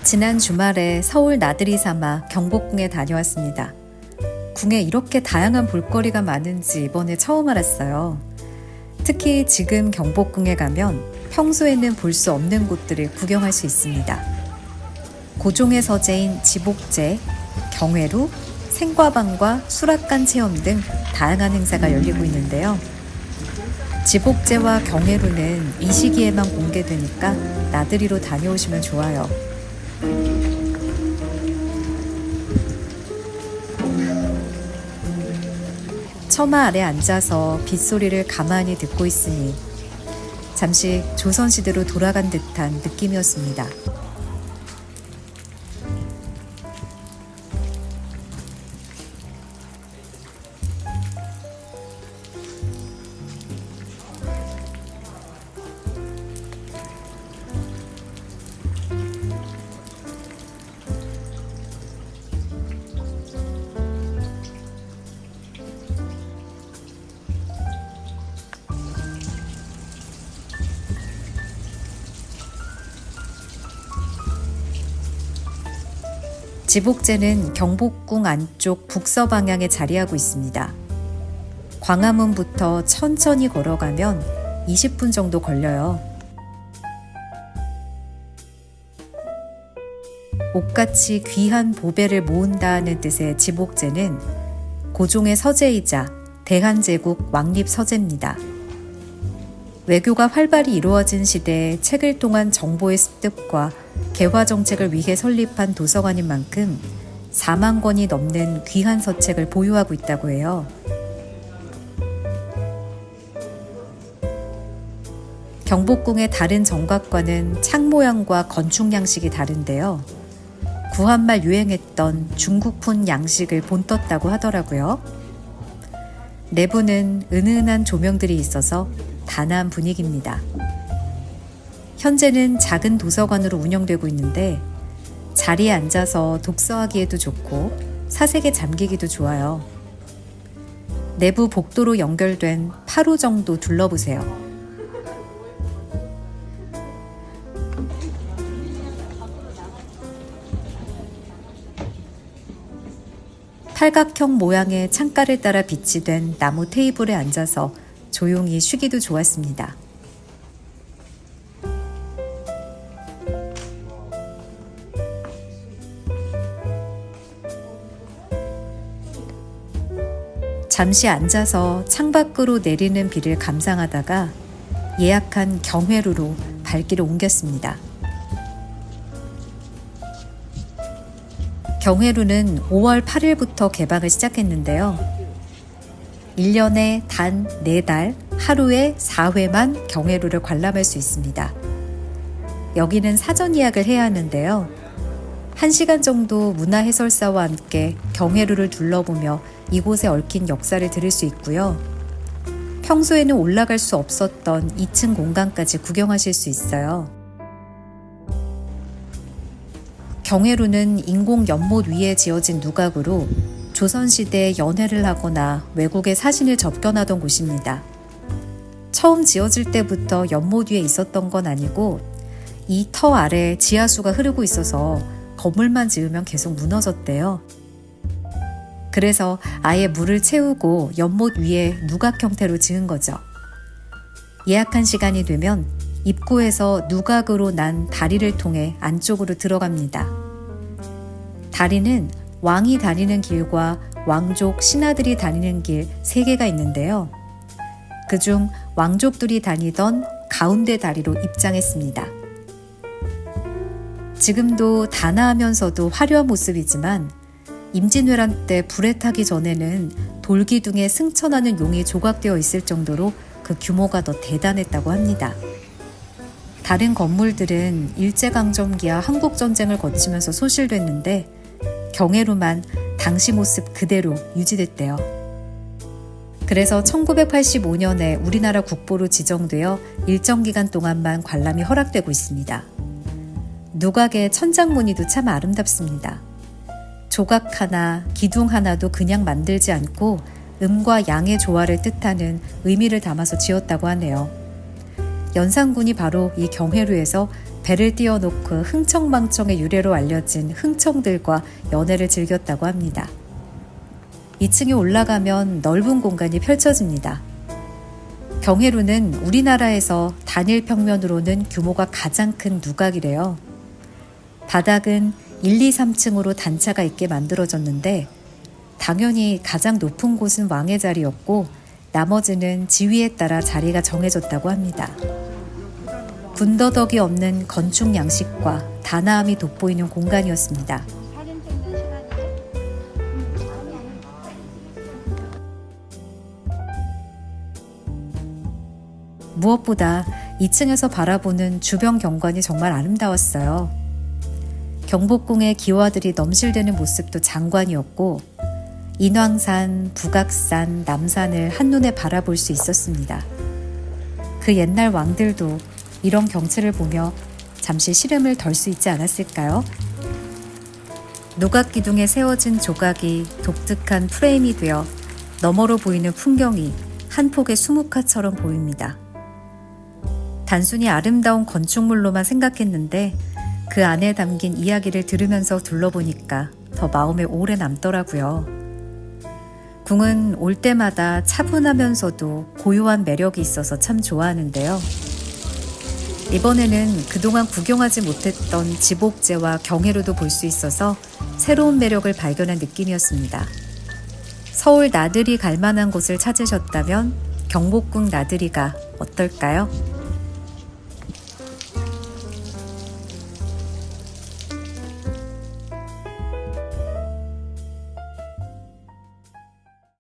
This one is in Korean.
지난 주말에 서울 나들이 삼아 경복궁에 다녀왔습니다. 궁에 이렇게 다양한 볼거리가 많은지 이번에 처음 알았어요. 특히 지금 경복궁에 가면 평소에는 볼 수 없는 곳들을 구경할 수 있습니다. 고종의 서재인 지복제, 경회루, 생과방과 수락관 체험 등 다양한 행사가 열리고 있는데요. 지복제와 경회루는 이 시기에만 공개되니까 나들이로 다녀오시면 좋아요. 처마 아래 앉아서 빗소리를 가만히 듣고 있으니 잠시 조선시대로 돌아간 듯한 느낌이었습니다. 지복제는 경복궁 안쪽 북서 방향에 자리하고 있습니다. 광화문부터 천천히 걸어가면 20분 정도 걸려요. 옷같이 귀한 보배를 모은다는 뜻의 지복제는 고종의 서재이자 대한제국 왕립 서재입니다. 외교가 활발히 이루어진 시대에 책을 통한 정보의 습득과 개화 정책을 위해 설립한 도서관인 만큼 4만 권이 넘는 귀한 서책을 보유하고 있다고 해요. 경복궁의 다른 정각과는 창 모양과 건축 양식이 다른데요. 구한말 유행했던 중국풍 양식을 본떴다고 하더라고요. 내부는 은은한 조명들이 있어서 단아한 분위기입니다. 현재는 작은 도서관으로 운영되고 있는데 자리에 앉아서 독서하기에도 좋고 사색에 잠기기도 좋아요. 내부 복도로 연결된 8호 정도 둘러보세요. 팔각형 모양의 창가를 따라 빛이 된 나무 테이블에 앉아서 조용히 쉬기도 좋았습니다. 잠시 앉아서 창밖으로 내리는 비를 감상하다가 예약한 경회루로 발길을 옮겼습니다. 경회루는 5월 8일부터 개방을 시작했는데요. 1년에 단 4달 하루에 4회만 경회루를 관람할 수 있습니다. 여기는 사전 예약을 해야 하는데요. 1시간 정도 문화해설사와 함께 경회루를 둘러보며 이곳에 얽힌 역사를 들을 수 있고요. 평소에는 올라갈 수 없었던 2층 공간까지 구경하실 수 있어요. 경회루는 인공 연못 위에 지어진 누각으로 조선시대에 연회를 하거나 외국의 사신을 접견하던 곳입니다. 처음 지어질 때부터 연못 위에 있었던 건 아니고 이 터 아래 지하수가 흐르고 있어서 건물만 지으면 계속 무너졌대요. 그래서 아예 물을 채우고 연못 위에 누각 형태로 지은 거죠. 예약한 시간이 되면 입구에서 누각으로 난 다리를 통해 안쪽으로 들어갑니다. 다리는 왕이 다니는 길과 왕족 신하들이 다니는 길 3개가 있는데요. 그중 왕족들이 다니던 가운데 다리로 입장했습니다. 지금도 단아하면서도 화려한 모습이지만 임진왜란 때 불에 타기 전에는 돌기둥에 승천하는 용이 조각되어 있을 정도로 그 규모가 더 대단했다고 합니다. 다른 건물들은 일제강점기와 한국전쟁을 거치면서 소실됐는데 경회루만 당시 모습 그대로 유지됐대요. 그래서 1985년에 우리나라 국보로 지정되어 일정 기간 동안만 관람이 허락되고 있습니다. 누각의 천장 무늬도 참 아름답습니다. 조각 하나, 기둥 하나도 그냥 만들지 않고 음과 양의 조화를 뜻하는 의미를 담아서 지었다고 하네요. 연산군이 바로 이 경회루에서 배를 띄워놓고 흥청망청의 유래로 알려진 흥청들과 연애를 즐겼다고 합니다. 2층에 올라가면 넓은 공간이 펼쳐집니다. 경회루는 우리나라에서 단일 평면으로는 규모가 가장 큰 누각이래요. 바닥은 1, 2, 3층으로 단차가 있게 만들어졌는데 당연히 가장 높은 곳은 왕의 자리였고 나머지는 지위에 따라 자리가 정해졌다고 합니다. 군더더기 없는 건축 양식과 단아함이 돋보이는 공간이었습니다. 무엇보다 2층에서 바라보는 주변 경관이 정말 아름다웠어요. 경복궁의 기와들이 넘실대는 모습도 장관이었고 인왕산, 북악산, 남산을 한눈에 바라볼 수 있었습니다. 그 옛날 왕들도 이런 경치를 보며 잠시 시름을 덜 수 있지 않았을까요? 누각 기둥에 세워진 조각이 독특한 프레임이 되어 너머로 보이는 풍경이 한 폭의 수묵화처럼 보입니다. 단순히 아름다운 건축물로만 생각했는데 그 안에 담긴 이야기를 들으면서 둘러보니까 더 마음에 오래 남더라고요. 궁은 올 때마다 차분하면서도 고요한 매력이 있어서 참 좋아하는데요. 이번에는 그동안 구경하지 못했던 지복제와 경회루도 볼 수 있어서 새로운 매력을 발견한 느낌이었습니다. 서울 나들이 갈 만한 곳을 찾으셨다면 경복궁 나들이가 어떨까요?